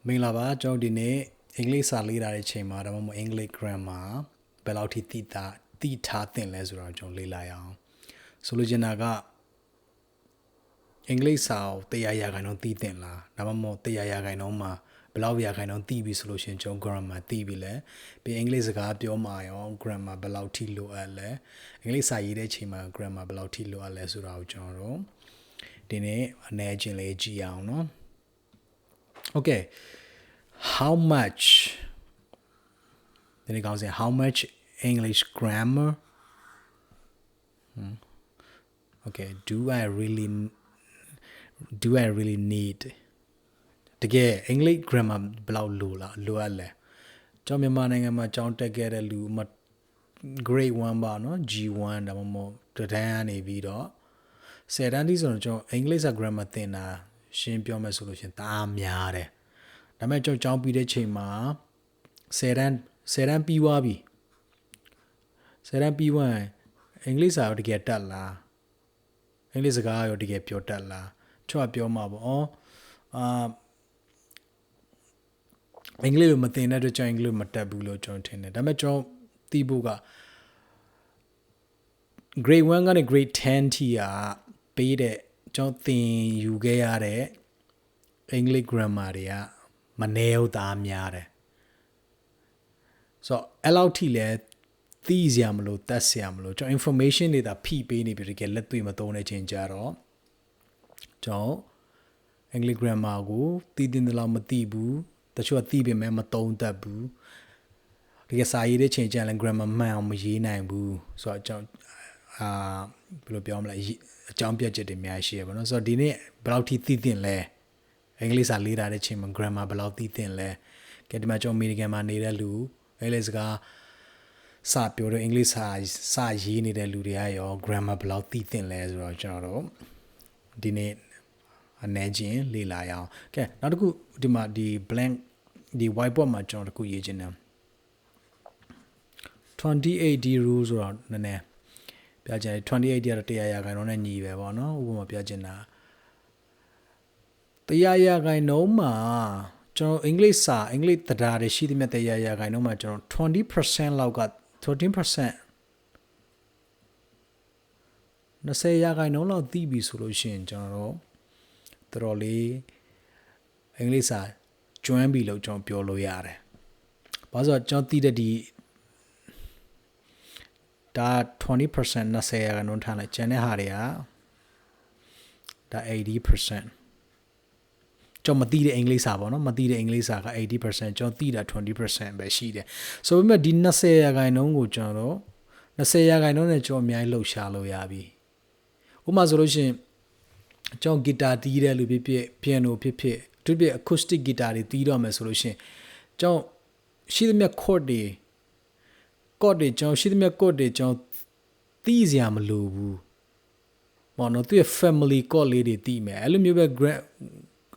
မင်္ဂလာပါကျွန်တော်ဒီနေ့အင်္ဂလိပ်စာလေ့လာတဲ့အချိန်မှာဒါမှမဟုတ်အင်္ဂလိပ် grammar ဘယ်လောက်ထိသိထားသင့်လဲဆိုတော့ကျွန်တော်လေ့လာရအောင်ဆိုလိုချင်တာကအင်္ဂလိပ်စာကို100%သိသင့်လားဒါမှမဟုတ်100%မှာဘယ်လောက်ရာခိုင်နှုန်းသိပြီဆိုလို့ရှိရင်ကျွန်တော် grammar သိပြီလဲပြီးအင်္ဂလိပ်စကားပြောမှာရော grammar ဘယ်လောက်ထိလိုအပ်လဲအင်္ဂလိပ်စာရေးတဲ့အချိန်မှာ grammar ဘယ်လောက်ထိလိုအပ်လဲဆိုတာကိုကျွန်တော်တို့ဒီနေ့အနေချင်းလေးကြည့်အောင်နော် Okay how much then it goes in how much English grammar okay do I really need တကယ် English grammar ဘယ်လောက်လိုအပ်လဲကျွန်တော်မြန်မာနိုင်ငံမှာကျောင်းတက်ခဲ့တဲ့လူမ grade 1ပါเนาะ G1 ဒါမှမဟုတ်တန်းကနေပြီးတော့10တန်းထိဆိုတော့ကျွန်တော် English grammar သင်တာရှင်းပြောမယ်ဆိုလို့ရှင်တအားများတယ်ဒါပေမဲ့ကျွန်တော်ကျောင်းပြီးတဲ့ချိန်မှာ10တန်းပြီးသွားပြီ10တန်းပြီးသွားရင်အင်္ဂလိပ်စာရောတကယ်တက်လားအင်္ဂလိပ်စကားရောတကယ်ပြောတတ်လားချော့ပြောမှာပေါ့အင်္ဂလိပ်လိုမသင်တဲ့အတွက်ကျွန်တော်အင်္ဂလိပ်မတက်ဘူးလို့ကျွန်တော်ထင်တယ်ဒါပေမဲ့ကျွန်တော်သိဖို့က grade 1ကနေ grade 10 ထိကပေးတဲ့ကျွန်တော်သင်ယူခဲ့ရတဲ့ English grammar တွေကမနေဘူးသားများတယ်ဆိုတော့အဲ့လောက်ထိလဲသိစရာမလိုတတ်စရာမလိုကျွန်တော် information တွေသာဖိပေးနေပြီတကယ်လက်တွေ့မသုံးတဲ့ချိန်ကြတော့ကျွန်တော် English grammar ကိုသိတဲ့လောက်မသိဘူးတချို့ကသိပေမဲ့မသုံးတတ်ဘူးတကယ်စာရေးတဲ့ချိန်ကျရင် grammar မှန်အောင်မရေးနိုင်ဘူးဆိုတော့ကျွန်တော်ဘယ်လိုပြောမလဲအကြောင်းပြချက်တွေအများကြီးရှိရပါတော့ဆိုတော့ဒီနေ့ဘယ်လောက်ထိသိသင့်လဲအင်္ဂလိပ်စာလေ့လာတဲ့ချိန်မှာ grammar ဘယ်လောက်သိသင့်လဲကဲဒီမှာကျွန်တော်အမေရိကန်မှာနေတဲ့လူအင်္ဂလိပ်စကားစပြောတဲ့အင်္ဂလိပ်စာရေးနေတဲ့လူတွေကရော grammar ဘယ်လောက်သိသင့်လဲဆိုတော့ကျွန်တော်တို့ဒီနေ့အနေချင်းလေ့လာရအောင်ကဲနောက်တစ်ခုဒီမှာဒီ blank ဒီ whiteboard မှာကျွန်တော်တစ်ခုရေးချင်တယ်28D rule ဆိုတော့နည်းနည်းပြချင်တယ်28D ကတော့100%နဲ့ညီပဲပေါ့နော်ဥပမာပြချင်တာ100%မှာကျွန်တော်အင်္ဂလိပ်တရားတွေရှိသမျှ100%မှာကျွန်တော်20%လောက်က13% 20%လောက်သိပြီဆိုလို့ရှိရင်ကျွန်တော်တော်တော်လေးအင်္ဂလိပ်စာကျွမ်းပြီလို့ကျွန်တော်ပြောလို့ရတယ်။ဘာလို့ဆိုတော့ကျွန်တော်သိတဲ့ဒီဒါ 20% 20%ထားလိုက်ကျန်တဲ့ဟာတွေကဒါ 80%ကျွန်တော်မသိတဲ့အင်္ဂလိပ်စာပေါ့နော်မသိတဲ့အင်္ဂလိပ်စာက 80% ကျွန်တော်သိတာ 20% ပဲရှိတယ်ဆိုပေမဲ့ဒီ20%ကိုကျွန်တော်20%နဲ့ကျွန်တော်အများကြီးလှုပ်ရှားလို့ရပြီဥပမာဆိုလို့ရှိရင်ကျွန်တော်ဂီတာတီးတဲ့လူဖြစ်ဖြစ်ပီယနိုဖြစ်ဖြစ်သူပြ acoustic guitar တွေတီးတော့မယ်ဆိုလို့ရှိရင်ကျွန်တော်ရှိသမျှ chord တွေကျွန်တော်ရှိသမျှ chord တွေကျွန်တော်တီးစရာမလိုဘူးပေါ့နော်သူရဲ့ family chord လေးတွေတီးမယ်အဲ့လိုမျိုးပဲ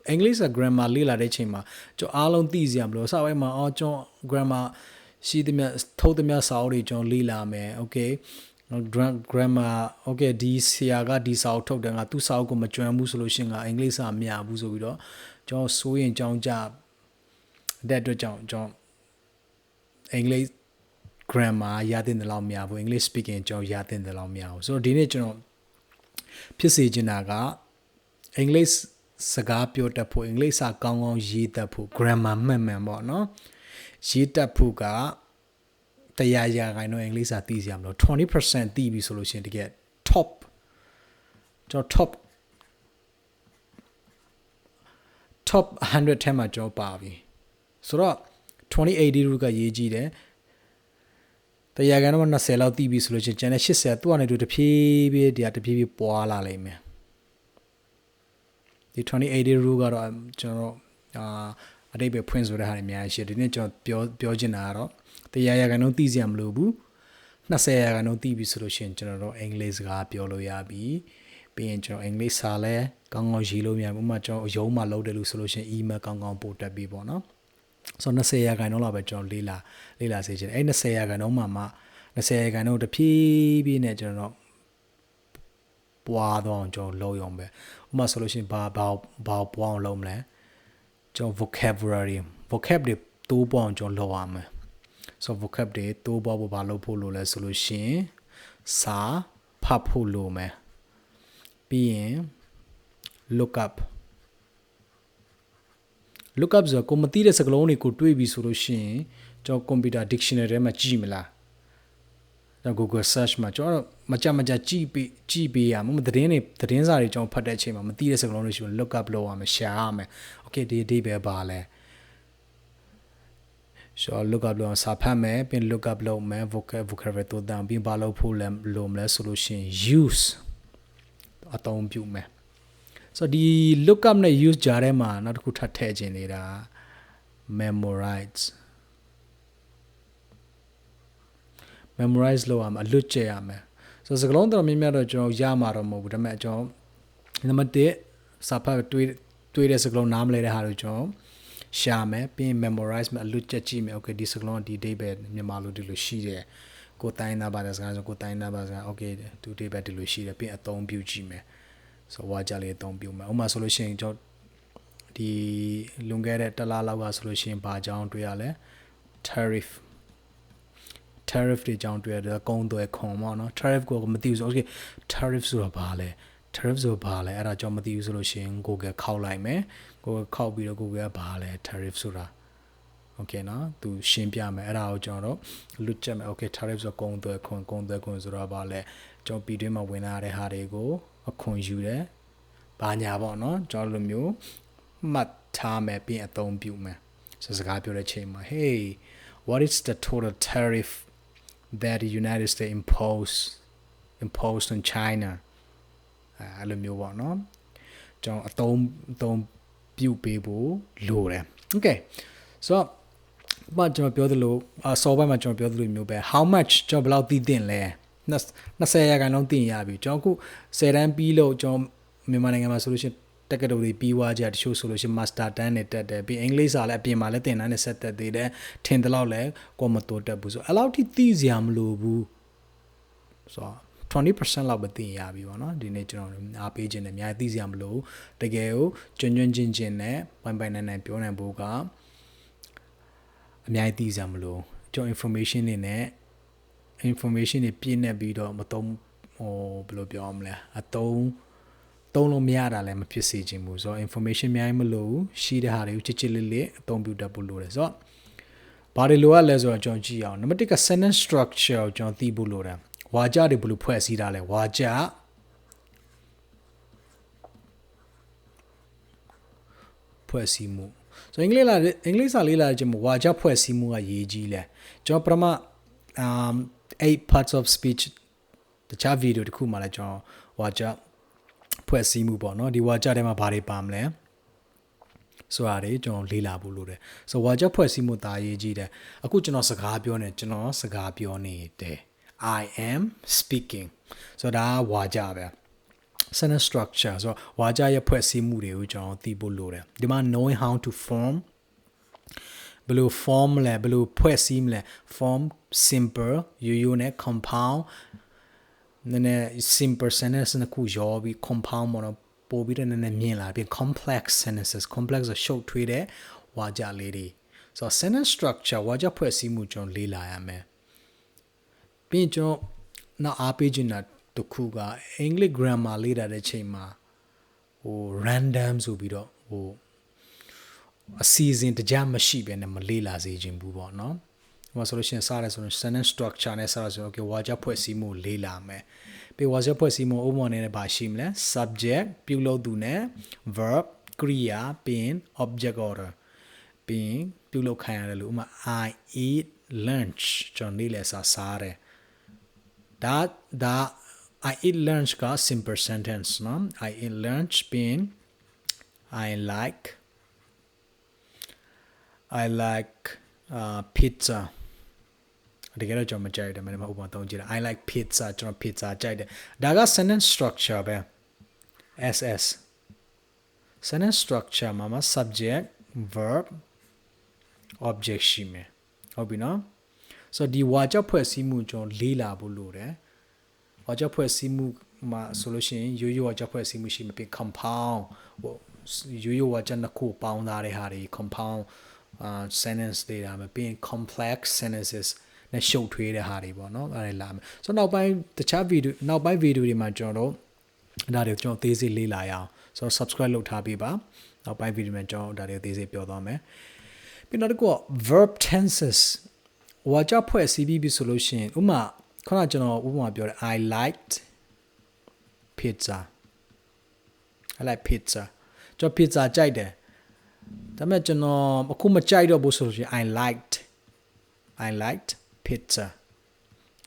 အင်္ဂလိပ်စာ grammar လေ့လာတဲ့ချိန်မှာကျွန်တော်အားလုံးသိစရာမလိုစာပိုင်းမှာကျွန်တော် grammar ရှိသမျှထုတ်သမျှစာအုပ်တွေကျွန်တော်လေ့လာမယ် okay grammar okay ဒီဆရာကဒီစာအုပ်ထုတ်တယ်ငါသူ့စာအုပ်ကိုမကျွမ်းဘူးဆိုလို့ရှိရင်ငါအင်္ဂလိပ်စာမရဘူးဆိုပြီးတော့ကျွန်တော်စိုးရင်ကြောင်းကြတဲ့အတွက်ကြောင့်ကျွန်တော်အင်္ဂလိပ် grammar ရတဲ့လောက်မရဘူး English speaking ကျွန်တော်ရတဲ့လောက်မရဘူးဆိုတော့ဒီနေ့ကျွန်တော်ဖြစ်စေချင်တာကအင်္ဂလိပ်စကားပြောတတ်ဖို့အင်္ဂလိပ်စာကောင်းကောင်းရေးတတ်ဖို့ grammar မှန်ပေါ့နော်ရေးတတ်ဖို့က100%အင်္ဂလိပ်စာသိစရာမလို20% သိပြီဆိုလို့ရှိရင်တကယ် top ကျွန်တော် top 100ထဲမှာကျွန်တော်ပါပြီဆိုတော့2080 rule ကရေးကြည့်တယ်100%တော့20လောက်သိပြီဆိုလို့ရှိရင်ကျန်တဲ့80သူ့အနေနဲ့တဖြည်းဖြည်းပွားလာလိမ့်မယ်ဒီ2080 rule ကတော့ကျွန်တော်အတိတ်ပဲဖွင့်ဆိုတဲ့ဟာတွေအများကြီးရှိတယ်ဒီနေ့ကျွန်တော်ပြောချင်တာကတော့100%သိစရာမလိုဘူး20%သိပြီဆိုလို့ရှိရင်ကျွန်တော်တို့အင်္ဂလိပ်စကားပြောလို့ရပြီပြီးရင်ကျွန်တော်အင်္ဂလိပ်စာလည်းကောင်းကောင်းရေးလို့ရတယ်ဥပမာကျွန်တော်ရုံးမှာလုပ်တယ်လို့ဆိုလို့ရှိရင် email ကောင်းကောင်းပို့တတ်ပြီပေါ့နော်ဆိုတော့20%လောက်ပဲကျွန်တော်လေ့လာစေချင်တယ်အဲ့20%မှာမှ20%တဖြည်းဖြည်းနဲ့ကျွန်တော်ပွားတော့ကျွန်တော်လုပ်ရုံပဲဥပမာဆိုလို့ရှိရင်ဘာပွားအောင်လုပ်မလဲ ကျွန်တော် vocabulary vocab တွေတိုးပေါအောင်ကျွန်တော်လောက်ရမယ် so vocab တွေတိုးပေါဖို့ဘာလုပ်ဖို့လိုလဲဆိုလို့ရှိရင်စာဖတ်ဖို့လိုမယ်ပြီးရင် look up ဆိုကိုမသိတဲ့စကားလုံးတွေကိုတွေးပြီးဆိုလို့ရှိရင်ကျွန်တော် computer dictionary ထဲမှာကြည့်မလားကျွန်တော် Google search မှာကျွန်တော်မကြကြည့်ပေးရမှာသတင်းစာတွေကျွန်တော်ဖတ်တဲ့အချိန်မှာမသိတဲ့စကားလုံးတွေရှိရင် look up လုပ်ရမယ်ရှာရမယ် okay ဒီအဓိပ္ပာယ်ပါလဲ so look up လုပ်စာဖတ်မယ်ပြီး look up လုပ်မယ် vocabulary တိုးတောင်းပြီးဘာလုပ်ဖို့လဲလို့မလဲဆိုလို့ရှိရင် use အသုံးပြုမယ် so ဒီ look up နဲ့ use ကြားထဲမှာနောက်တစ်ခုထပ်ထည့်ခြင်းနေတာ memorize လုပ်ရမှာအလွတ်ကျက်ရမယ် so စကားလုံးတော်များများတော့ကျွန်တော်ရမှာတော့မဟုတ်ဘူးဒါပေမဲ့ကျွန်တော်နံပါတ်1စာဖတ်တွေးတဲ့စကားလုံးနားမလဲတဲ့ဟာတွေကျွန်တော်ရှာမယ်ပြီးရင် memorize မယ်အလွတ်ကျက်ကြည့်မယ် okay ဒီစကားလုံးဒီ date ပဲမြန်မာလိုဒီလိုရှိတယ်ကိုတိုင်းသားပါတဲ့စကားဆိုကိုတိုင်းသားပါစကား okay ဒီ date ပဲဒီလိုရှိတယ်ပြီးရင်အသုံးပြုကြည့်မယ် so ဝါကြလေးအသုံးပြုမယ်ဥပမာဆိုလို့ရှိရင်ကျွန်တော်ဒီလွန်ခဲ့တဲ့တစ်လလောက်ကဆိုလို့ရှိရင်ဘာအကြောင်းတွေ့ရလဲ tariff တွေအကြောင်းတွေ့ရတယ်ကုန်သွယ်ခွန်ပေါ့နော် tariff ကိုမသိဘူးဆို okay tariff ဆိုတာဘာလဲအဲ့ဒါကြောင့်မသိဘူးဆိုလို့ရှိရင် Google ခောက်လိုက်မယ် Google ခောက်ပြီးတော့ Google ကဘာလဲ tariff ဆိုတာ okay နော်သူရှင်းပြမယ်အဲ့ဒါကိုကျွန်တော်တို့လွတ်ချက်မယ် okay tariff ဆိုကုန်သွယ်ခွန်ဆိုတာဘာလဲကျွန်တော်ပြည်တွင်းမှာဝင်လာတဲ့ဟာတွေကိုအခွန်ယူတယ်ဘာညာပေါ့နော်ကျွန်တော်လိုမျိုးမှတ်ထားမယ်ပြီးအသုံးပြုမယ်ဆိုစကားပြောတဲ့ချိန်မှာ hey what is the total tariff that the United States imposed on China အဲ့လိုမျိုးပေါ့နော်ကျွန်တော်အသုံးပြုပေးဖို့လိုတယ် okay so ဘာကျွန်တော်ပြောသလိုစောပိုင်းမှာကျွန်တော်ပြောသလိုမျိုးပဲ how much ကျွန်တော်ဘယ်လောက်သိသင့်လဲ20ရာခိုင်နှုန်းသိရပြီကျွန်တော်အခု10တန်းပြီးလို့ကျွန်တော်မြန်မာနိုင်ငံမှာဆိုလို့ရှိရင်တက္ကသိုလ်တွေပြီးွားကြတချို့ဆိုလို့ရှိရင် master တန်းနဲ့တက်တယ်ပြီးအင်္ဂလိပ်စာလည်းအပြင်မှာလည်းသင်တန်းနဲ့ဆက်တက်သေးတယ်ထင်တယ်လို့လည်းကိုမတိုးတက်ဘူးဆိုအဲ့လောက်ထိသိစရာမလိုဘူးဆိုတော့20% လောက်ပဲသိရပြီပေါ့နော်ဒီနေ့ကျွန်တော်အားပေးခြင်းနဲ့အများကြီးသိစရာမလိုတကယ်ကိုကျွန်းချင်းနဲ့ပိုင်နိုင်ပြောနိုင်ဖို့ကအများကြီးသိစရာမလိုကျွန်တော် information တွေပြည့်နေပြီးတော့မသုံးဘယ်လိုပြောမလဲသုံးလို့မရတာလည်းမဖြစ်စေချင်ဘူးဆိုတော့ information အများကြီးမလိုဘူးရှိတဲ့ဟာတွေကိုချစ်လေးအသုံးပြုတတ်ဖို့လိုတယ်ဆိုတော့ဘာတွေလိုရလဲဆိုတော့ကျွန်တော်ကြည့်အောင်နံပါတ်1က sentence structure ကိုကျွန်တော်သိဖို့လိုတယ်ဝါကြတွေဘယ်လိုဖွဲ့စည်းတာလဲဝါကြဖွဲ့စည်းမှုဆိုအင်္ဂလိပ်စာလေးလာခြင်းဝါကြဖွဲ့စည်းမှုကရေးကြီးလဲကျွန်တော်ပထမ8 parts of speech တခြားဗီဒီယိုတစ်ခုမှလည်းကျွန်တော်ဝါကြဖွဲ့စည်းမှုပေါ့နော်ဒီဝါကြထဲမှာဘာတွေပါမလဲဆိုတာတွေကျွန်တော်လေ့လာဖို့လိုတယ်ဆိုဝါကြဖွဲ့စည်းမှုဒါရေးကြီးတယ်အခုကျွန်တော်စကားပြောနေတယ် I am speaking ဆိုတော့ဒါဝါကြပဲ sentence structure ဆိုတော့ဝါကြရဲ့ဖွဲ့စည်းမှုတွေကိုကျွန်တော်သိဖို့လိုတယ်ဒီမှာ knowing how to form ဘယ်လို form လဲဘယ်လိုဖွဲ့စည်းမလဲ form simple ရိုးရိုးနဲ့ compound နည်းနည်း simple sentence နှစ်ခုရောပြီး compound ပေါ့နော်ပို့ပြီးတော့နည်းနည်းမြင်လာပြီး complex sentences complex ဆိုရှုပ်ထွေးတဲ့ဝါကြလေးတွေဆိုတော့ sentence structure ဝါကြဖွဲ့စည်းမှုကျွန်တော်လေ့လာရမယ်ပြီးကျွန်တော်နောက်အားပေးခြင်းတာတစ်ခုကအင်္ဂလိပ် grammar လေ့လာတဲ့ချိန်မှာrandom ဆိုပြီးတော့အစီအစဉ်တကြမရှိဘဲနဲ့မလေ့လာစေခြင်းဘူးပေါ့နော်ဟိုဆိုလို့ရှိရင်စားရဲဆိုရင် sentence structure နဲ့စားရဆို okay ဝါကြဖွဲ့စည်းမှုလေ့လာမယ်ပြီးဝါကြဖွဲ့စည်းမှုဥပမာနဲ့ဘာရှိမလဲ subject ပြုလုပ်သူနဲ့ verb ကရိယာပြီး object order ပြီးပြုလုပ်ခံရတယ်လို့ဥပမာ I eat lunch ကျွန်တော်နေ့လည်စားတယ်ဒါ I eat lunch က simple sentence နော် I eat lunch ပြီး I like pizza တကယ်တော့ကျွန်တော်မကြိုက်တယ်မင်းတို့ဥပမာသုံးကြည့်တာ I like pizza ကျွန်တော် pizza ကြိုက်တယ်ဒါက sentence structure ပဲ SS sentence structure မှာ subject verb object ရှိမယ်ဟုတ်ပြီနော်ဆိုတော့ဒီဝါကြဖွဲ့စည်းမှုကျွန်တော်လေးလာဖို့လိုတယ်ဝါကြဖွဲ့စည်းမှုမှာဆိုလို့ရှိရင်ရိုးရိုးဝါကြဖွဲ့စည်းမှုရှိမပြီး compound ရိုးရိုးဝါကျန်တစ်ခုပေါင်းသားတဲ့ဟာတွေ compound sentence တွေဒါမှပြီးရင် complex sentences နဲ့ရှုပ်ထွေးတဲ့ဟာတွေပေါ့နော်အဲ့ဒါလာမယ်ဆိုတော့နောက်ပိုင်းတခြား video နောက်ပိုင်း video တွေမှာကျွန်တော်တို့ဒါတွေကိုကျွန်တော်သေးစိတ်လေ့လာရအောင်ဆိုတော့ subscribe လုပ်ထားပေးပါနောက်ပိုင်း video မှာကျွန်တော်ဒါတွေကိုသေးစိတ်ပြောသွားမယ်ပြီးနောက်တစ်ခုက verb tenses ဝါကျဖွဲ့စည်းပြီးဆိုလို့ရှိရင်ဥပမာခုနကကျွန်တော်ဥပမာပြောတယ် I liked pizza I like pizza ကျွန်တော် pizza ကြိုက်တယ်ဒါပေမဲ့ကျွန်တော်အခုမကြိုက်တော့ဘူးဆိုလို့ရှိရင် I liked pizza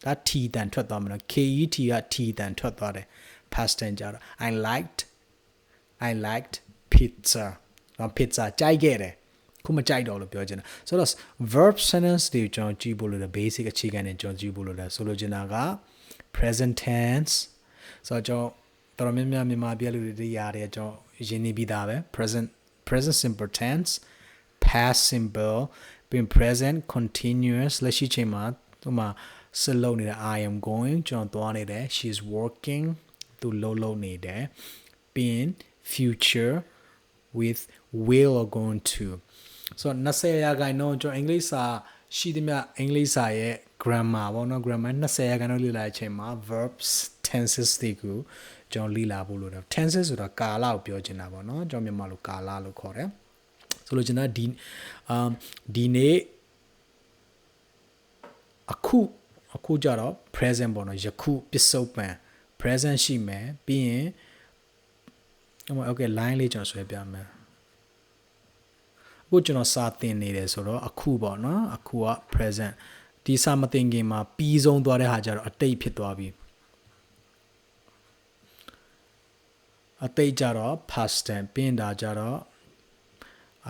ဒါ t တန်ထွက်သွားမှာနော် k e t က t တန်ထွက်သွားတယ် past tense ကြတော့ I liked pizza တော့ pizza ကြိုက်ခဲ့တယ်ခုမကြိုက်တော့လို့ပြောချင်တာဆိုတော့ verb sentence တွေကျွန်တော်ကြည့်ဖို့လို့ basic အခြေခံတွေကျွန်တော်ကြည့်ဖို့လို့ဆိုလိုချင်တာက present tense ဆိုတော့ကျွန်တော်တော်များများမြန်မာပြည်လူတွေရတယ်ကျွန်တော်ရင်းနေပြီးသားပဲ present simple tense past simple ပြီး present continuous လက်ရှိချိန်မှာဟိုမှာဆက်လုပ်နေတာ I am going ကျွန်တော်သွားနေတယ် she is working သူလုပ်နေတယ်ပြီး future with will or going to so 20ရာခိုင်နှုန်းကျွန်တော်အင်္ဂလိပ်စာရှိသမျှအင်္ဂလိပ်စာရဲ့ grammar ပေါ့နော် grammar 20ရာခိုင်နှုန်းလေ့လာတဲ့အချိန်မှာ verbs tenses တွေကိုကျွန်တော်လေ့လာဖို့လို့တယ် tenses ဆိုတာကာလကိုပြောချင်တာပေါ့နော်ကျွန်တော်မြန်မာလိုကာလလို့ခေါ်တယ်ဆိုလို့ကျွန်တော်ဒီနေ့အခုကြတော့ present ပေါ့နော်ယခုပစ္စုပန် present ရှိမယ်ပြီးရင်okay line လေးကျွန်တော်ဆွဲပြမယ်အခုကျွန်တော်စာသင်နေတယ်ဆိုတော့အခုပေါ့နော်အခုက present ဒီစာမသင်ခင်မှာပြီးဆုံးသွားတဲ့ဟာကြတော့အတိတ်ဖြစ်သွားပြီအတိတ်ကြတော့ past tense ပြင်တာကြတော့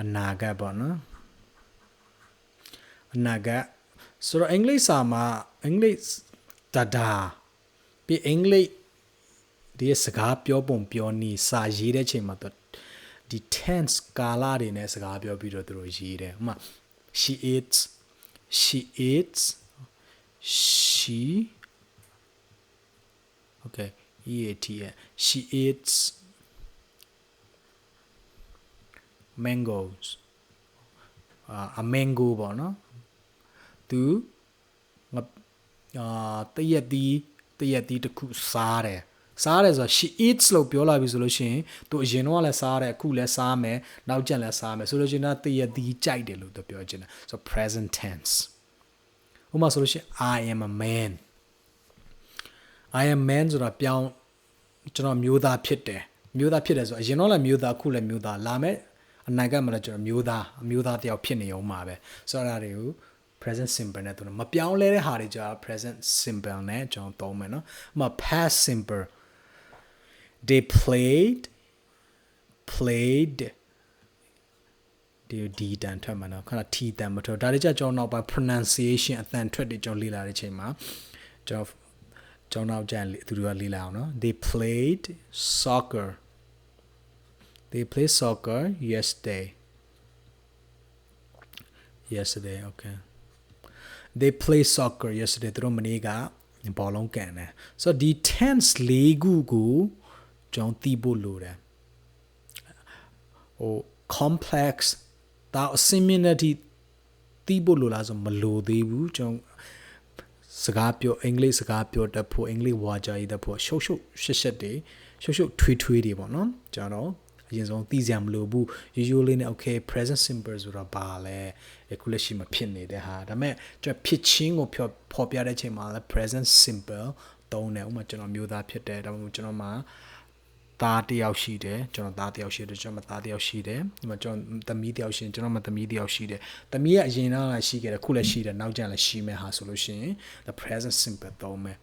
အနာဂတ်ပေါ့နော်အနာဂတ်ဆိုတော့အင်္ဂလိပ်စာမှာအင်္ဂလိပ်ဒါပြီးအင်္ဂလိပ်ဒီစကားပြောပုံပြောနည်းစာရေးတဲ့ချိန်မှာဒီ tense ကာလတွေနဲ့စကားပြောပြီးတော့သူတို့ရေးတယ်ဥပမာ she eats okay eat she eats mangoes a mango ပေါ့နော်သူတရက်ဒီတစ်ခုစားတယ်ဆိုတော့ she eats လို့ပြောလာပြီဆိုလို့ရှိရင်သူအရင်တော့လည်းစားတယ်အခုလည်းစားမယ်နောက်ကျလည်းစားမယ်ဆိုလို့ရှိရင်တရက်ဒီကြိုက်တယ်လို့သူပြောချင်တယ်ဆို present tense ဥပမာဆိုလို့ရှိရင် I am a man ဆိုတာပြောင်းကျွန်တော်မျိုးသားဖြစ်တယ်ဆိုအရင်တော့လည်းမျိုးသားအခုလည်းမျိုးသားလာမယ်အနာဂတ်မှာလည်းကျွန်တော်မျိုးသားတယောက်ဖြစ်နေအောင်မှာပဲဆိုတော့ဒါတွေကို present simple နဲ့သူမပြောင်းလဲတဲ့ဟာတွေကြာ present simple နဲ့ကျွန်တော်သုံးမယ်နော်ဥပမာ past simple they played ဒီတန်ထွက်မှာနော်ခဏ t တန်မထွက်ဒါတွေကြာကျွန်တော်နောက်ပိုင်း pronunciation အတန်ထွက်တွေကျွန်တော်လေ့လာတဲ့ချိန်မှာကျွန်တော်နောက်ကျန်သူတွေကလေ့လာအောင်နော် they played soccer yesterday okay they play soccer yesterday သူတို့မနေ့ကဘောလုံးကန်တယ်ဆိုတော့ဒီ tense လေးခုကိုကျွန်တော်သိဖို့လိုတယ်complex ဒါအစင်းမြင့်တဲ့သိဖို့လိုလားဆိုမလိုသေးဘူးကျွန်တော်စကားပြောအင်္ဂလိပ်စကားပြောတတ်ဖို့အင်္ဂလိပ်ဝါကြရတတ်ဖို့ရှုပ်ရှက်တွေရှုပ်ထွေးတွေပေါ့နော်ကျွန်တော်အရင်ဆုံးသိစရာမလိုဘူးရိုးရိုးလေးနဲ့ okay present simple ဆိုတာဘာလဲအခုလက်ရှိမှာဖြစ်နေတဲ့ဟာဒါပေမဲ့ကျွန်တော်ဖြစ်ချင်းကိုဖော်ပြတဲ့ချိန်မှာလည်း present simple သုံးတယ်ဥပမာကျွန်တော်မျိုးသားဖြစ်တယ်ဒါမှမဟုတ်ကျွန်တော်မှာသားတစ်ယောက်ရှိတယ်ကျွန်တော်သားတစ်ယောက်ရှိတယ်ကျွန်တော်သားတစ်ယောက်ရှိတယ်ဒီမှာကျွန်တော်သမီးတစ်ယောက်ရှိတယ်ကျွန်တော်မှာသမီးတစ်ယောက်ရှိတယ်သမီးကအရင်ကလည်းရှိခဲ့တယ်ခုလည်းရှိတယ်နောက်ကျလည်းရှိမယ်ဟာဆိုလို့ရှိရင် the present simple သုံးမယ်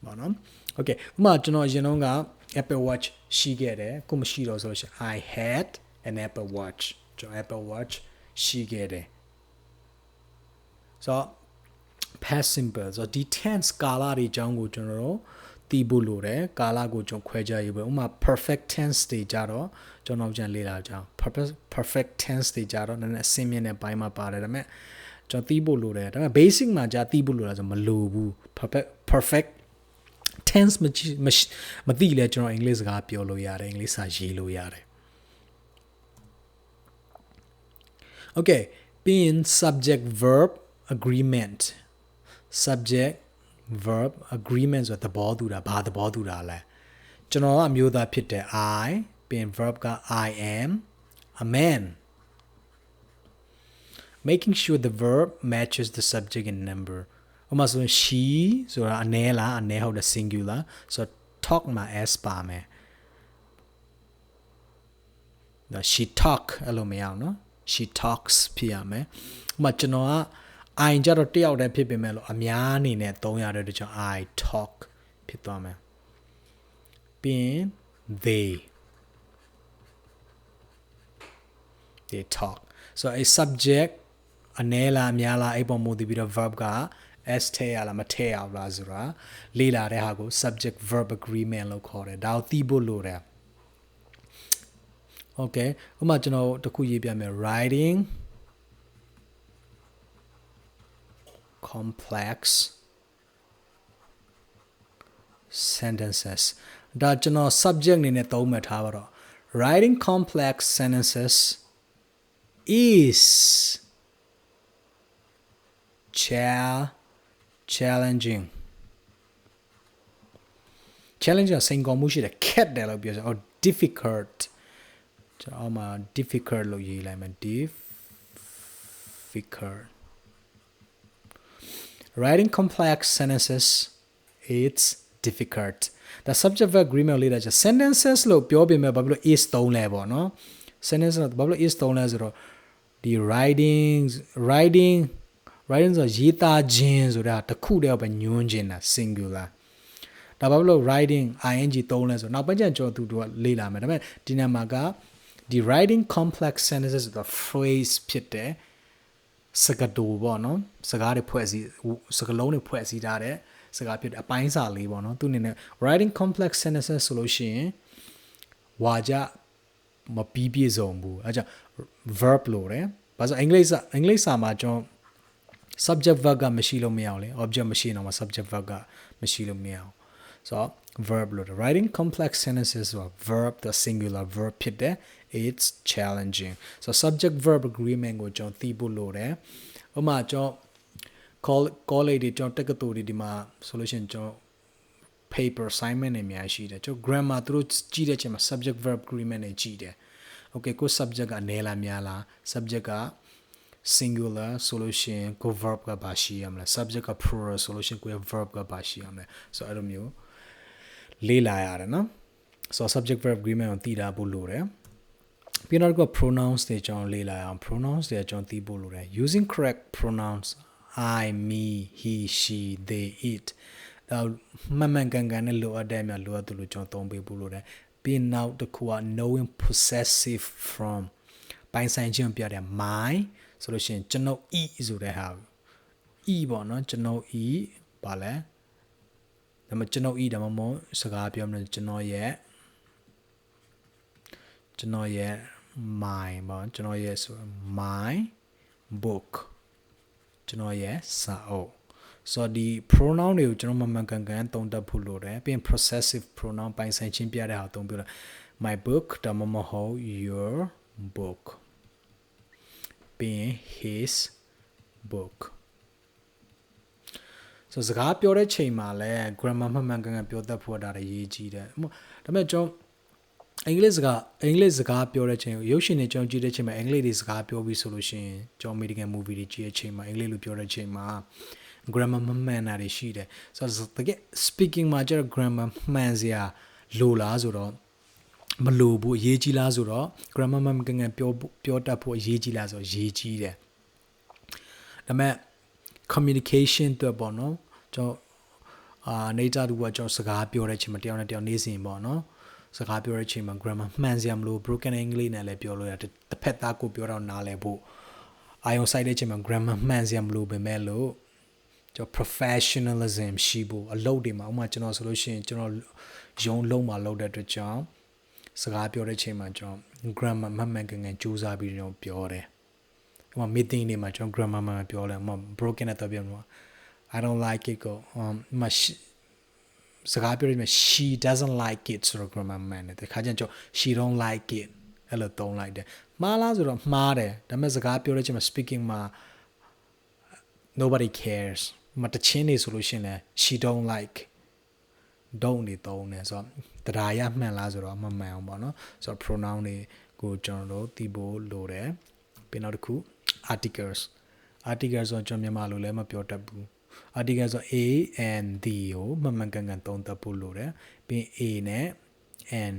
ပေါ့နော် okay ဥပမာကျွန်တော်အရင်က Apple Watch ရှိခဲ့တယ်ခုမရှိတော့ဆိုလို့ရှိရင် I had an Apple Watch ကျွန်တော် Apple Watch ရှိခဲ့တယ်ဆိုတော့ past simple ဆိုတော့ဒီ tense ကာလတွေအကြောင်းကိုကျွန်တော်တို့သိဖို့လိုတယ်ကာလကိုကျွန်တော်ခွဲခြားရေးပဲဥပမာ perfect tense တွေကြတော့ကျွန်တော်ကြံလေ့လာကြအောင် perfect tense တွေကြတော့နည်းနည်းအစင်းမြင့်တဲ့ဘိုင်းမှာပါတယ်ဒါပေမဲ့ကျွန်တော်သိဖို့လိုတယ်ဒါပေမဲ့ basic မှာじゃသိဖို့လိုတာဆိုမလိုဘူး perfect tense မသိလဲကျွန်တော်အင်္ဂလိပ်စကားပြောလို့ရတယ်အင်္ဂလိပ်စာရေးလို့ရတယ် okay ပြီးရင် subject verb agreement subject verb agreement ဆိုသဘောတူတာဘာသဘောတူတာလဲကျွန်တော်ကအမျိုးသားဖြစ်တယ် I ပြီးရင် verb က I am a man making sure the verb matches the subject and number ဥပမာဆိုရင် she ဆိုတာအနည်းလားအနည်းဟုတ်တယ် singular ဆိုတော့ talk မှာ s ပါမယ် she talk အဲ့လိုမရအောင်နော် she talks ဖြစ်ရမယ်ဥပမာကျွန်တော်က I ကြတော့တယောက်တည်းဖြစ်ပေမဲ့လို့အများအနေနဲ့သုံးရတဲ့အတွက်ကြောင့် I talk ဖြစ်သွားမယ်ပြီးရင် they talk so a subject အနည်းလားအများလားအဲ့ပေါ်မူတည်ပြီးတော့ verb က s ထည့်ရလားမထည့်ရဘူးလားဆိုတာလေ့လာတဲ့ဟာကို subject verb agreement လို့ခေါ်တယ်ဒါကိုသိဖို့လိုတယ် okay ဥပမာကျွန်တော်တစ်ခုရေးပြမယ် writing complex sentences ဒါကျွန်တော် subject အနေနဲ့သုံးမှတ်ထားပါတော့ writing complex sentences is challenging စိန်ခေါ်မှုရှိတယ် cat တယ်လို့ပြောဆို or difficult ကျွန်တော်မှာ difficult လို့ရေးလိုက်မယ် difficult writing complex sentences it's difficult the subject verb agreement လေးတာကျ sentences လို့ပြောပေမဲ့ဘာဖြစ်လို့ is သုံးလဲပေါ့နော် sentence လို့ဘာဖြစ်လို့ is သုံးလဲဆိုတော့ဒီ writing ဆိုရေးသားခြင်းဆိုတာတစ်ခုတည်းပဲညွှန်းခြင်းတာ singular ဒါဘာဖြစ်လို့ writing ing သုံးလဲဆိုတော့နောက်ပိုင်းကျရင်ကျွန်တော်တို့လေ့လာမယ်ဒါပေမဲ့ဒီနေရာမှာကဒီ writing complex sentences ဆိုတာ phrase ဖြစ်တယ်စကားတူပေါ့နော်စကားတွေဖွဲ့စည်းစကားလုံးတွေဖွဲ့စည်းထားတဲ့စကားဖြစ်တဲ့အပိုင်းစာလေးပေါ့နော်သူအနေနဲ့ writing complex sentences ဆိုလို့ရှိရင်ဝါကြမပြီးပြည့်စုံဘူးအဲကြောင့် verb လို့တယ်ဘာလို့အင်္ဂလိပ်စာမှာကျွန်တော် subject verb ကမရှိလို့မရအောင်လေ object မရှိတော့မှ subject verb ကမရှိလို့မရအောင်ဆိုတော့ verb လို့တယ် writing complex sentences ဆိုတာ verb the singular verb ဖြစ်တယ် it's challenging so subject verb agreement ကိုကျွန်တော်သိဖို့လိုတယ်ဥပမာကျွန်တော် college တွေကျွန်တော်တက္ကသိုလ်တွေဒီမှာဆိုလို့ရှိရင်ကျွန်တော် paper assignment တွေအများကြီးရှိတယ်ကျွန်တော် grammar သူတို့ကြည့်တဲ့အချိန်မှာ subject verb agreement တွေကြည့်တယ် okay ကို subject ကအနည်းလားများလား subject က singular solution ကို verb ကဘာရှိရမလဲ subject က plural solution ကို verb ကဘာရှိရမလဲ so အဲ့လိုမျိုးလေ့လာရတယ်နော် so subject verb agreement ကိုသိတာဖို့လိုတယ်ပြီးတော့က pronouns တွေကျွန်တော်လေ့လာအောင် pronouns တွေကျွန်တော်သိဖို့လိုတယ် using correct pronouns I me he she they it ဒါမှန်ကန်ကန်နဲ့လိုအပ်တဲ့များလိုအပ်တယ်လို့ကျွန်တော်သုံးပေးဖို့လိုတယ်ပြီးနောက်တစ်ခုက knowing possessive from ပိုင်ဆိုင်ခြင်းပြတယ် my ဆိုလို့ရှိရင်ကျွန်တော် e ဆိုတဲ့ဟာ e ပေါ့နော်ကျွန်တော် e ပါလဲဒါမှကျွန်တော် e ဒါမှမဟုတ်စကားပြောမလို့ကျွန်တော်ရဲ့ my ပေါ့ကျွန်တော်ရဲ့ဆို my book ကျွန်တော်ရဲ့စာအုပ် so ဒီ pronoun တွေကိုကျွန်တော်မှန်ကန်ကန်သုံးတတ်ဖို့လိုတယ်ပြီးရင် possessive pronoun ပိုင်ဆိုင်ခြင်းပြတဲ့ဟာကိုသုံးပြလို့ my book ဒါမှမဟုတ် your book ပြီးရင် his book so စကားပြောတဲ့ချိန်မှာလဲ grammar မှန်ကန်ကန်ပြောတတ်ဖို့ဒါလည်းရေးကြည့်တယ်ဒါပေမဲ့ကျွန်တော်အင်္ဂလိပ်စကားပြောတဲ့ချိန်ရုပ်ရှင်တွေကျွန်တော်ကြည့်တဲ့ချိန်မှာအင်္ဂလိပ်တွေစကားပြောပြီးဆိုလို့ရှိရင်ကျွန်တော် American movie တွေကြည့်တဲ့ချိန်မှာအင်္ဂလိပ်လိုပြောတဲ့ချိန်မှာ grammar မှန်တာတွေရှိတယ်ဆိုတော့တကယ် speaking မှာကျတော့ grammar မှန်စရာလိုလားဆိုတော့မလိုဘူးအရေးကြီးလားဆိုတော့ grammar မှန်ကန်ကန်ပြောတတ်ဖို့အရေးကြီးလားဆိုတော့ရေးကြီးတယ်ဒါပေမဲ့ communication အတွက်ပေါ့နော်ကျွန်တော်နေကြတူကကျွန်တော်စကားပြောတဲ့ချိန်မှာတယောက်နဲ့တယောက်နေစဉ်ပေါ့နော်စကားပြောတဲ့ချိန်မှာ grammar မှန်စရာမလို broken english နဲ့လည်းပြောလို့ရတယ်တစ်ဖက်သားကိုပြောတော့နားလည်ဖို့အာယုံစိုက်တဲ့ချိန်မှာ grammar မှန်စရာမလိုပဲမဲ့လို့ကျွန်တော် professionalism ရှိဖို့အလုပ်တွေမှာဥပမာကျွန်တော်ဆိုလို့ရှိရင်ကျွန်တော်ရုံးလုံးမှာလုပ်တဲ့အတွက်ကြောင့်စကားပြောတဲ့ချိန်မှာကျွန်တော် grammar မှန်ကန်ကန်စူးစမ်းပြီးတော့ပြောတယ်ဥပမာ meeting တွေမှာကျွန်တော် grammar မှန်ပြောလဲဥပမာ broken နဲ့တော့ပြောမှာ I don't like it ကိုစကားပြောရမယ် she doesn't like it ဆိုတော့ grammar မှန်တယ်တခါကျရင်ကျွန်တော် she don't like it အဲ့လိုသုံးလိုက်တယ်မှားလားဆိုတော့မှားတယ်ဒါပေမဲ့စကားပြောတဲ့ချိန်မှာ speaking မှာ nobody cares မတချင်းနေဆိုလို့ရှိရင်လည်း she don't like don't နေသုံးတယ်ဆိုတော့တရားရမှန်လားဆိုတော့မမှန်အောင်ပေါ့နော်ဆိုတော့ pronoun တွေကိုကျွန်တော်တို့သိဖို့လိုတယ်ပြီးနောက်တစ်ခု articles ဆိုတော့ကျွန်တော်မြန်မာလိုလည်းမပြောတတ်ဘူး article ဆို a and the ကိုမှန်မှန်ကန်ကန်သုံးသပ်ဖို့လိုတယ်ပြီး a နဲ့ and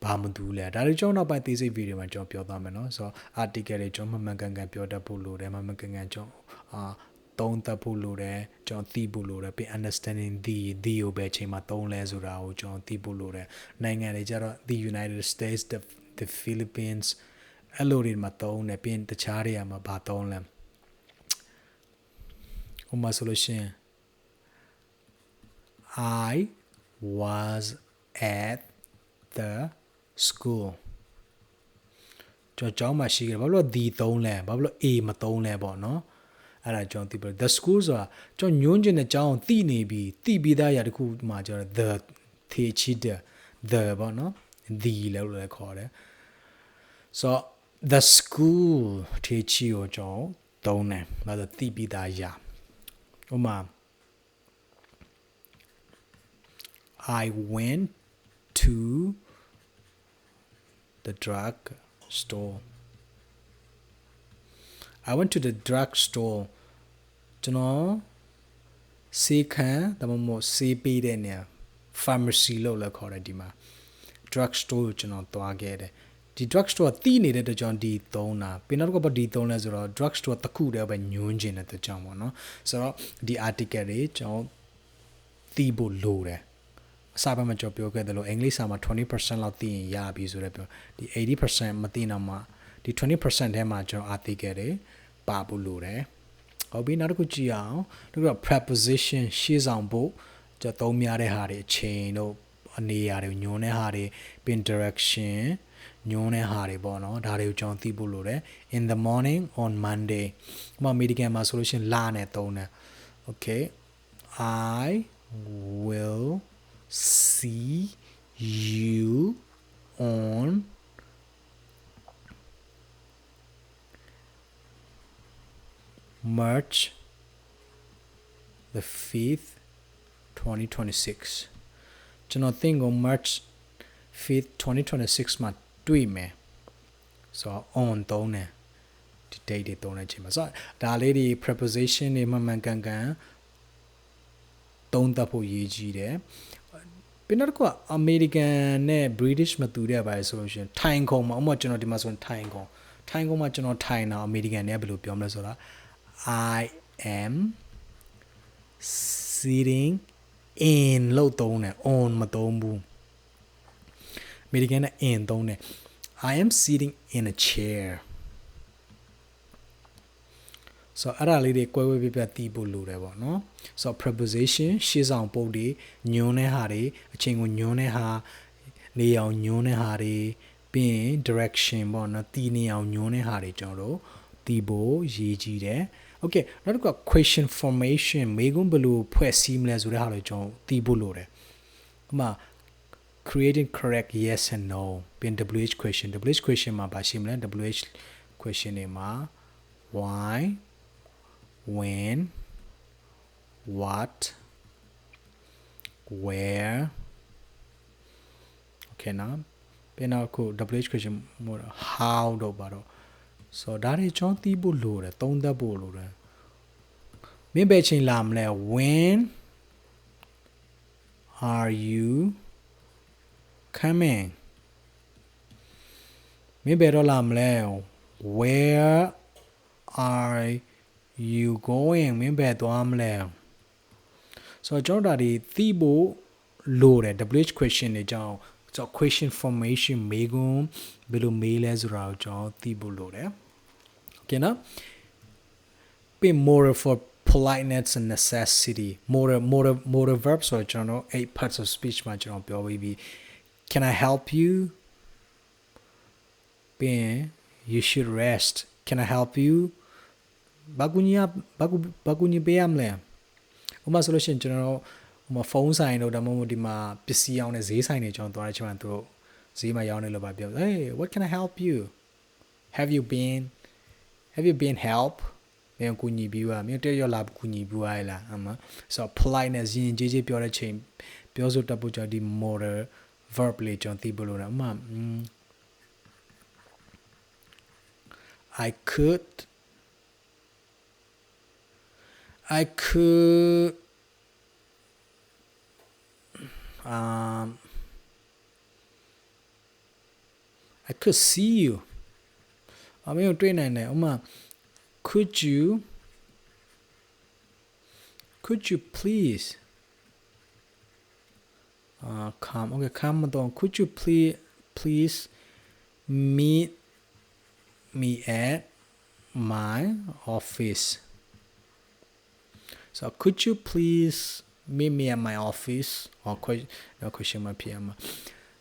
ဘာမှမတူလဲဒါတွေကျွန်တော်နောက်ပိုင်း thesis video မှာကျွန်တော်ပြောသွားမယ်နော်ဆိုတော့ article တွေကျွန်တော်မှန်မှန်ကန်ကန်ပြောတတ်ဖို့လိုတယ်မှန်မှန်ကန်ကန်ကျွန်တော်သုံးသပ်ဖို့လိုတယ်ကျွန်တော်သိဖို့လိုတယ်ပြီး understanding the ကိုပဲအချိန်မှာသုံးလဲဆိုတာကိုကျွန်တော်သိဖို့လိုတယ်နိုင်ငံတွေကြတော့ the United States the Philippines အဲ့လိုတွေမှာသုံးတယ်ပြီးတခြားတွေကမှာဘာသုံးလဲဥပမာဆိုလို့ရှိရင် I was at the school ကျွန်တော်ကျောင်းမှာရှိခဲ့ဘာလို့ the သုံးလဲဘာလို့ a မသုံးလဲပေါ့နော်အဲ့ဒါကျွန်တော်သိပြီ the school ဆိုတာကျွန်တော်ညွှန်းချင်တဲ့ကျောင်းသိနေပြီသိပြီးသားအရာတစ်ခုမှကျွန်တော် the ထေချီတဲ့ the ပေါ့နော် the လည်းခေါ်တယ် so the school ထေချီကိုကျွန်တော်သုံးတယ်ဘာလို့သိပြီးသားအရာဥပမာ I went to the drug store I went to the drug store ကျွန်တော်စေခန်းဒါမှမဟုတ်စေးပေးတဲ့နေရာ pharmacy လို့လည်းခေါ်တယ်ဒီမှာ drug store ကိုကျွန်တော်သွားခဲ့တယ်ဒီ drug store တီးနေတဲ့အတွက်ကြောင့်ဒီသုံးတာပြီးနောက်တစ်ခုဒီသုံးလဲဆိုတော့ drug store တစ်ခုတည်းပဲညွှန်းကျင်တဲ့အတွက်ကြောင့်ပေါ့နော်ဆိုတော့ဒီ article တွေကျွန်တော်တီးဖို့လိုတယ်အစားပိုင်းမှာကျွန်တော်ပြောခဲ့တယ်လို့အင်္ဂလိပ်စာမှာ 20% လောက်သိရင်ရပြီဆိုတော့ပြောဒီ 80% မသိတော့မှဒီ 20% ထဲမှာကျွန်တော်အားသိခဲ့တယ်ပါဖို့လိုတယ်ဟုတ်ပြီနောက်တစ်ခုကြည့်အောင်ဒီက preposition ရှေ့ဆောင်ဖို့ကျွန်တော်သုံးများတဲ့ဟာတွေအချိန်တို့အနေအရာတွေညွှန်းတဲ့ဟာတွေပြီး direction ညွှန်းတဲ့ဟာတွေပေါ့နော်ဒါတွေကိုကျွန်တော်သိဖို့လိုတယ် in the morning on Monday ဥပမာ American မှာဆိုလို့ရှိရင်လာနဲ့သုံးတယ် okay I will see you on March the 5th 2026ကျွန်တော်သင်ကို March 5th 2026မှာတွေ့မယ်ဆိုတော့ on သုံးတယ်ဒီ date တွေသုံးတဲ့အချိန်မှာဆိုတော့ဒါလေးတွေ preposition တွေမှန်မှန်ကန်ကန်သုံးသပ်ဖို့ရည်ကြီးတယ်ပြီးတော့က American နဲ့ British မတူတဲ့ဘာလဲဆိုလို့ရှိရင်ထိုင်ခုံမှာဥပမာကျွန်တော်ဒီမှာဆိုရင်ထိုင်ခုံမှာကျွန်တော်ထိုင်တာ American နဲ့ဘယ်လိုပြောမလဲဆိုတာ I am sitting in လို့သုံးတယ် on မသုံးဘူး American နဲ့ in သုံးတယ် I am sitting in a chair so အဲ့ဒါလေးတွေကွဲကွဲပြားပြားသိဖို့လိုတယ်ပေါ့နော် so preposition ရှေ့ဆောင်ပုဒ်တွေညွှန်းတဲ့ဟာတွေအချိန်ကိုညွှန်းတဲ့ဟာနေအောင်ညွှန်းတဲ့ဟာတွေပြီးရင် direction ပေါ့နော်တည်နေအောင်ညွှန်းတဲ့ဟာတွေကျွန်တော်တို့သိဖို့ရည်ကြီးတယ် okay နောက်တစ်ခုက question formation မေးခွန်းဘယ်လိုဖွဲ့စည်းမလဲဆိုတဲ့ဟာတွေကျွန်တော်သိဖို့လိုတယ်ဥပမာ creating correct yes and no ပြီးရင် WH question မှာပါရှိမလဲ WH question တွေမှာ why when what where okay နော်ပြီးနောက်ခု WH question how တော့ပါတော့ so ဒါတွေကျွန်တော်သိဖို့လိုတယ်သုံးသပ်ဖို့လိုတယ်မင်းဘယ်ချိန်လာမလဲ when are you coming မင်းဘယ်တော့လာမလဲ where are you going မင်းဘယ်သွားမလဲ so ကျွန်တော်ဒါတွေသိဖို့လိုတယ် WH question တွေကြောင့်so question formation မေးခွန်းဘယ်လိုမေးလဲဆိုတာကိုကျွန်တော်သိဖို့လိုတယ် okay နော်ပြီး moral for politeness and necessity moral verb ဆိုတော့ကျွန်တော် eight parts of speech မှာကျွန်တော်ပြောပြီးပြီ can I help you ပြီး you should rest can I help you ဘာကူညီပေးရမလဲဥပမာဆိုလို့ရှိရင်ကျွန်တော်ဖုန်းဆိုင်တို့ဒါမှမဟုတ်ဒီမှာပစ္စည်းအောင်တဲ့ဈေးဆိုင်တွေကျွန်တော်သွားတဲ့ချိန်မှာသူတို့ ဈေးမှာရောင်းနေလို့ပါပြော hey what can I help you have you been help မင်းကူညီပြီးွားမင်းတရလာကူညီပြီးွားလားအမ so politeness ရင်ကြီးကြီးပြောတဲ့ချိန်ပြောဆိုတတ်ဖို့ကြောင့်ဒီ modal verb လေးကျွန်တော်သိဖို့လို့ရအမI could see you အမေတို့တွေ့နိုင်တယ်ဥမာ could you please come okay come မတော့ could you please meet me at my office so could you please meet me at my office or question မဖြစ်မှာ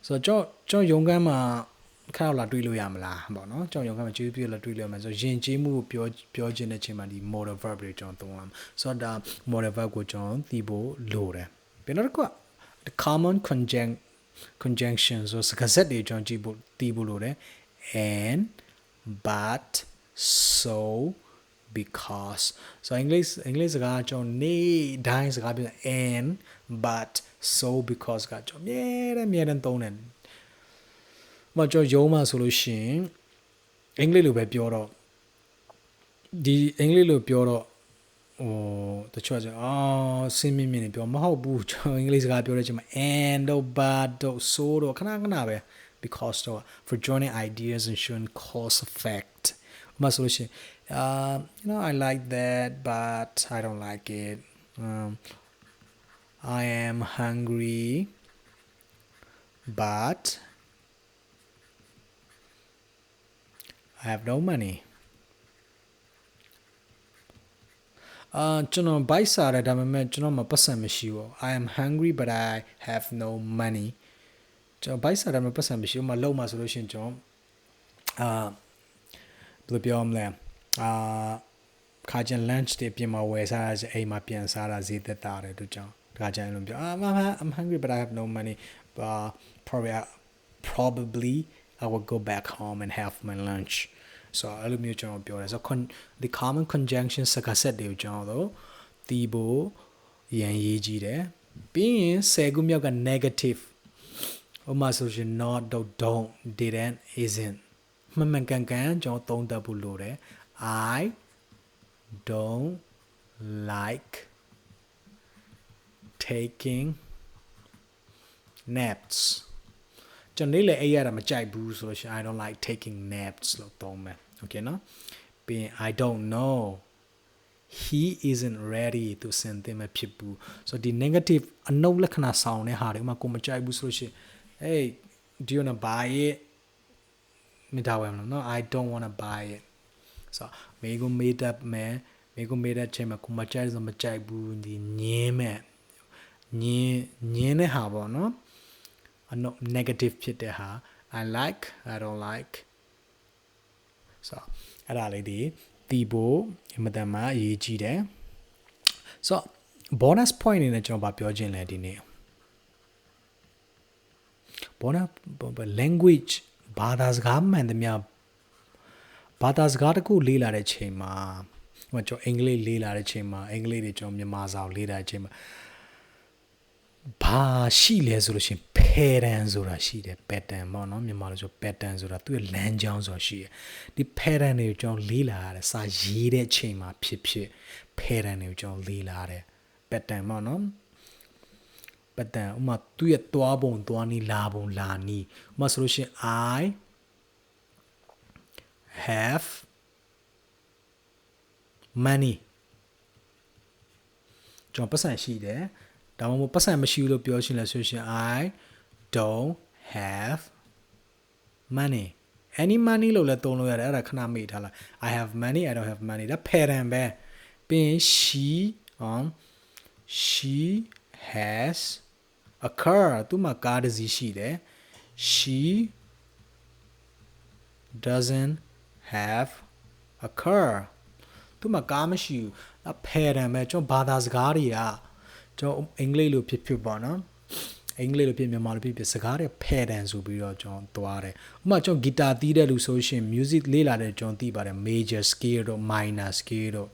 so ကျွန်ရုံးခန်းမှာခါလာတွေ့လို့ရမလားပေါ့နော်ကျွန်တော်ရုံးခန်းမှာကျေးဇူးပြုလာတွေ့လို့ရမှာဆိုယဉ်ကျေးမှုကိုပြောခြင်းတဲ့ချိန်မှာဒီ modal verb တွေကျွန်တော်သုံးလာမှာဆိုတော့ဒါ modal verb ကိုကျွန်တော်သိဖို့လိုတယ်ပြီးတော့ the common conjunctions ဆိုစကားဆက်တွေကျွန်တော်ကြည့်ဖို့သိဖို့လိုတယ် and but so because so English စကားကျွန်တော်နေ့တိုင်းစကားပြော and but so because ကကျွန်တော်မြဲတမ်းသုံးတယ်မကျွန်တော်ရုံးမှာဆိုလို့ရှိရင်အင်္ဂလိပ်လိုပဲပြောတော့ဒီအင်္ဂလိပ်လိုပြောတော့တချို့ကစင်းမြင့်မြင့်နေပြောမဟုတ်ဘူးကျွန်တော်အင်္ဂလိပ်စကားပြောတဲ့အချိန်မှာ and တော့ but တော့ so တော့ခဏပဲ because တော့ for joining ideas and showing cause effect မဆိုလို့ရှိရင်you know I like that but I don't like it I am hungry but I have no money ကျွန်တော် buy စားတယ်ဒါပေမဲ့ကျွန်တော်မှာပတ်စံမရှိဘူး I am hungry but I have no money ကျွန်တော် buy စားတယ်မှာပတ်စံမရှိဘူးမလုံးမှာဆိုလို့ရှိရင်ကျွန်တော်ဘယ်လိုပြောမလဲခါကျန် lunch တွေပြင်မှာဝယ်စားရအိမ်မှာပြန်စားတာဈေးသက်သာတယ်တို့ကြောင့်ခါကျန်လို့ပြောI'm hungry but I have no money probably I will go back home and have my lunch so အဲ့လိုမျိုးကျွန်တော်ပြောတယ် so the common conjunction စကားဆက်တွေကိုကျွန်တော်တို့တီးဖို့ရန်ရေးကြည့်တယ်ပြီးရင်10ခုမြောက်က negative ဥပမာဆိုရင် not don't didn't isn't မှန်ကန်ကန်ကျွန်တော်သုံးသပ်ဖို့လိုတယ် I don't like taking naps ကျွန်တော်လည်းအဲ့ရတာမကြိုက်ဘူးဆိုလို့ရှိရင် I don't like taking naps လို့သုံးမယ် okay နော်ပြီးရင် I don't know he isn't ready to send them မဖြစ်ဘူး so ဒီ negative အနုလက္ခဏာဆောင်တဲ့ဟာတွေဥမာကိုမကြိုက်ဘူးဆိုလို့ရှိရင် hey do you want to buy it မတော်ဘူးနော် I don't want to buy it so မေကိုမေးတတ်မယ်မေကိုမေးတဲ့ချိန်မှာကိုမကြိုက်ဆိုမကြိုက်ဘူးဒီညင်းမဲ့ညင်းတဲ့ဟာပေါ့နော်negative ဖြစ်တဲ့ဟာ I like I don't like so အဲ့ဒါလေးဒီတီးဖို့အမတန်မှအရေးကြီးတယ် so bonus point အနေနဲ့ကျွန်တော်ဗာပြောခြင်းလဲဒီနေ့ bonus language ဘာသာစကားမှန်သမျှဘာသာစကားတစ်ခုလေ့လာတဲ့ချိန်မှာဟိုကျွန်တော်အင်္ဂလိပ်လေ့လာတဲ့ချိန်မှာအင်္ဂလိပ်တွေကျွန်တော်မြန်မာစာကိုလေ့လာတဲ့ချိန်မှာဘာရှိလဲဆိုလို့ရှိရင် pattern ဆိုတာရှိတယ် pattern ပေါ့နော်မြန်မာလိုဆို pattern ဆိုတာသူ့ရဲ့လမ်းကြောင်းဆိုတာရှိတယ်ဒီ pattern တွေကိုကျွန်တော်လေ့လာရတယ်စာရေးတဲ့ချိန်မှာဖြစ် pattern တွေကိုကျွန်တော်လေ့လာရတယ် pattern ပေါ့နော် pattern ဥမာသူ့ရဲ့သွားပုံသွားနီးလာပုံလာနီးဥမာဆိုလို့ရှိရင် I have money ကျွန်တော်ပတ်စံရှိတယ်ဒါမှမဟုတ်ပတ်စံမရှိဘူးလို့ပြောရှင်လဲဆိုရှင် I don't have money any money လို့လည်းသုံးလို့ရတယ်အဲ့ဒါခဏမေ့ထားလိုက် I have money I don't have money ဒါ pattern ပဲပြီးရင် she has a car သူမှာကားတစ်စီးရှိတယ် she doesn't have a car သူမှာကားမရှိဘူးဒါ pattern ပဲကျွန်တော်ဘာသာစကားတွေကကျွန်တော်အင်္ဂလိပ်လိုဖြစ်ပေါ့နော် အင်္ဂလိပ်လိုဖြစ်မြန်မာလိုဖြစ်စကားတွေဖယ်တန်ဆိုပြီးတော့ကျွန်တော်သွားတယ်ဥပမာကျွန်တော်ဂီတာတီးတဲ့လူဆိုရှင် music လေ့လာတဲ့ကျွန်တော်သိပါတယ် major scale တို့ minor scale တို့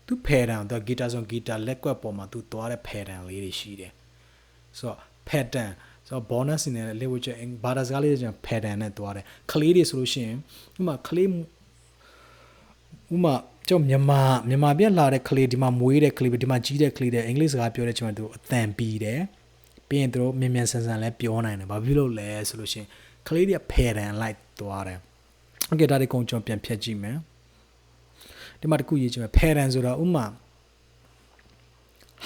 သူဖယ်တန်သူဂီတာဆိုဂီတာလက်ကွက်ပေါ်မှာသူသွားတဲ့ဖယ်တန်လေးတွေရှိတယ်ဆိုတော့ pattern ဆိုတော့ bonus နဲ့ language ဘာသာစကားလေးကျွန်တော် pattern နဲ့သွားတယ်ကလေးတွေဆိုလို့ရှိရင်ဥပမာကလေးဥပမာကျွန်တော်မြန်မာပြလာတဲ့ကလေးဒီမှာမွေးတဲ့ကလေးဒီမှာကြီးတဲ့ကလေးတဲ့အင်္ဂလိပ်စကားပြောတဲ့ချိန်မှာသူအသံပြီးတယ်ပြီးရင်သူတို့မြန်ဆန်လဲပြောနိုင်တယ်ဘာဖြစ်လို့လဲဆိုလို့ရှိရင်ကလေးတွေကဖယ်တန်လိုက်သွားတယ်โอเคဒါတွေကုန်ကျွန်တော်ပြန်ဖြတ်ကြည့်မယ်ဒီမှာတခုရေးချင်မယ်ဖယ်တန်ဆိုတာဥပမာ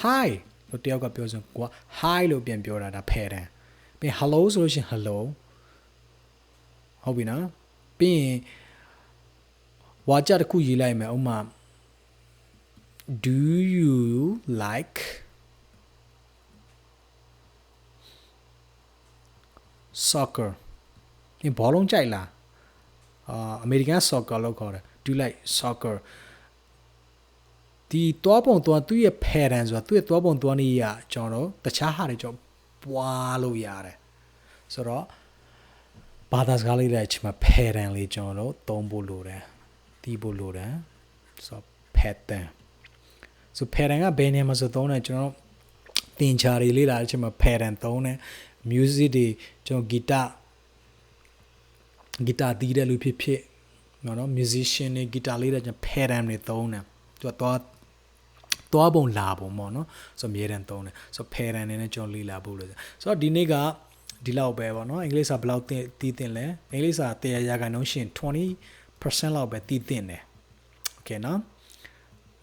hi လို့တယောက်ကပြောဆိုကိုက hi လို့ပြန်ပြောတာဒါဖယ်တန်ပြီး hello ဆိုလို့ရှိရင် hello ဟုတ်ပြီနော်ပြီးရင်ဝါကြတခုရေးလိုက်မယ်ဥပမာ do you like soccer ဒီဘောလုံးကြိုက်လားအမေရိကန် soccer လို့ခေါ်တယ် do you like soccer ဒီသွားပုံသွားသူ့ရဲ့ pattern ဆိုတာသူ့ရဲ့သွားပုံသွားနေရကျွန်တော်တခြားဟာတွေကျွန်တော်ပွားလို့ရတယ်ဆိုတော့ဘာသာစကားလေးတွေအချိန်မှာ pattern လေးကျွန်တော်သုံးဖို့လိုတယ်တီးဖို့လိုတယ်ဆိုတော့ pattern ဆို pattern ကဘယ်နေရာမှာဆိုသုံးတယ်ကျွန်တော်သင်ချာတွေလေးလာအချိန်မှာ pattern သုံးတယ် music တွေကျွန်တော်ဂီတာတီးတဲ့လူဖြစ်နော် musician တွေဂီတာလေးတွေကျွန်တော် pattern တွေသုံးတယ်သူကသွားပုံလာပုံပေါ့နော်ဆိုအမြဲတမ်းသုံးတယ်ဆို pattern တွေနဲ့ကျွန်တော်လေ့လာဖို့လို့ဆိုတော့ဒီနေ့ကဒီလောက်ပဲပေါ့နော်အင်္ဂလိပ်စာဘယ်လောက်တီးတင်လဲအင်္ဂလိပ်စာ100ရာခိုင်နှုန်းရှင်20% လောက်ပဲတီးတင်တယ်โอเคနော်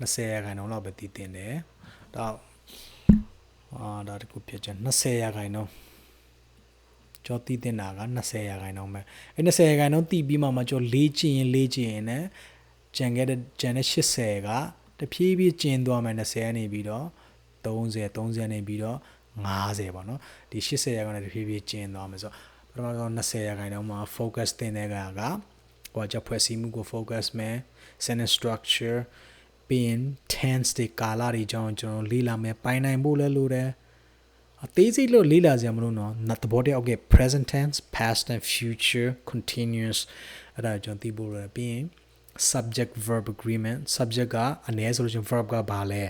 20ရာခိုင်နှုန်းလောက်ပဲတီးတင်တယ်ဒါတခုဖြစ်ချင်20ရာခိုင်နှုန်းကျော်တီးတင်တာက20ရာခိုင်နှုန်းပဲအဲ20ရာခိုင်နှုန်းတီးပြီးမှကျော်လေ့ကျင့်ရင်နဲ့ကျန်တဲ့80ကတဖြည်းဖြည်းကျင်းသွားမယ်20ကနေပြီးတော့30နေပြီးတော့50ပေါ့နော်ဒီ80ရာခိုင်နှုန်းတဖြည်းဖြည်းကျင်းသွားမယ်ဆိုတော့ပထမဆုံး20ရာခိုင်နှုန်းမှာ focus တင်တဲ့ကဟိုချက်ဖွဲ့စည်းမှုကို focus မယ် sentence structure ပြီးရင် tense တွေကာလတွေကြောင်းကျွန်တော်လေ့လာမယ်ပိုင်နိုင်ဖို့လည်းလိုတယ်အသေးစိတ်လို့လေ့လာစရာမလိုတော့သဘောတည်း okay present tense past and future continuous အဲ့ဒါကျွန်တော်သိဖို့လိုတယ်ပြီးရင်subject verb agreement subject ကအနည်းဆိုလို့ရှင် verb ကဘာလဲ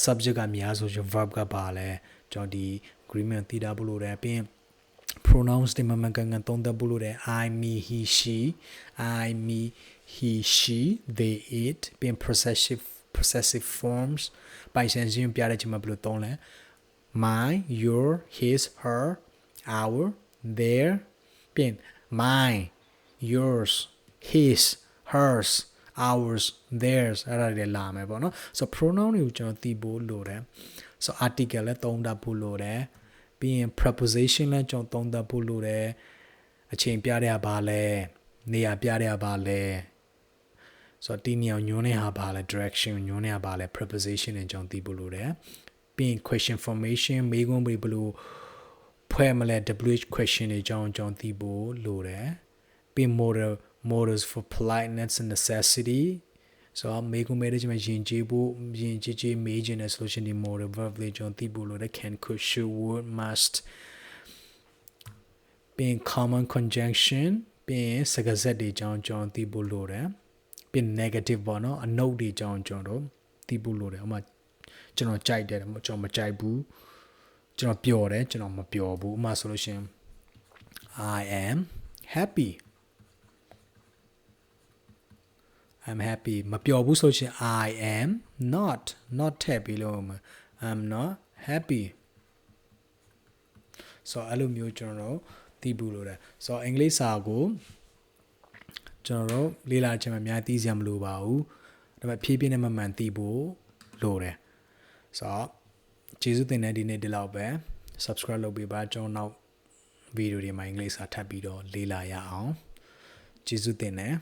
subject ကများဆိုရှင် verb ကဘာလဲကျွန်တော်ဒီ agreement သိတာဖို့လိုတယ်ပြီးရင် pronouns တွေမှန်ကန်သုံးသပ်ဖို့လိုတယ် I me he she they it ပြီးရင် possessive forms ပိုင်ဆိုင်ခြင်းပြတဲ့ချိန်မှာဘယ်လိုသုံးလဲ my your his her our their ပြီးရင် mine yours his hers ours theirs အဲ့ဒါတွေလာမယ်ပေါ့နော်ဆို pronoun တွေကိုကျွန်တော်သိဖို့လိုတယ်ဆို article လည်းသုံးတတ်ဖို့လိုတယ်ပြီးရင် preposition လည်းကျွန်တော်သုံးတတ်ဖို့လိုတယ်အချိန်ပြတဲ့ဟာဘာလဲနေရာပြတဲ့ဟာဘာလဲဆိုတော့ဒီနေရာညွှန်းတဲ့ဟာဘာလဲ direction ညွှန်းတဲ့ဟာဘာလဲ preposition နဲ့ကျွန်တော်သိဖို့လိုတယ်ပြီးရင် question formation မေးခွန်းဘယ်လိုဖွဲ့မလဲ WH question တွေကျွန်တော်သိဖို့လိုတယ်ပြီး models for politeness and necessity so မေးခွန်းမေးတဲ့ချိန်မှာယဉ်ကျေးမေးခြင်းနဲ့ solution ဒီ model verb တွေကျွန်တော်သိဖို့လိုတယ် can could should would must ပြီး common conjunction ပြီးစကားဆက်တွေကျွန်တော်သိဖို့လိုတယ်ပြီး negative ပေါ့နော်အနုတ်တွေကျွန်တော်သိဖို့လိုတယ်ဥပမာကျွန်တော်ကြိုက်တယ်ကျွန်တော်မကြိုက်ဘူးကျွန်တော်ပျော်တယ်ကျွန်တော်မပျော်ဘူးဥပမာဆိုလို့ရှိရင် I am happy I'm happy မပျော်ဘူးဆိုရှင် I am not happy လို့ I'm not happy so အဲ့လိုမျိုးကျွန်တော်သိဖို့လိုတယ် so အင်္ဂလိပ်စာကိုကျွန်တော်လေ့လာခြင်းမှာအများကြီးသိစရာမလိုပါဘူးဒါပေမဲ့ဖြည်းဖြည်းနဲ့မှန်သိဖို့လိုတယ် so ကျေးဇူးတင်တဲ့ဒီနေ့ဒီလောက်ပဲ subscribe လုပ်ပေးပါကျွန်တော်နောက်ဗီဒီယိုတွေမှာအင်္ဂလိပ်စာထပ်ပြီးတော့လေ့လာရအောင်ကျေးဇူးတင်တယ်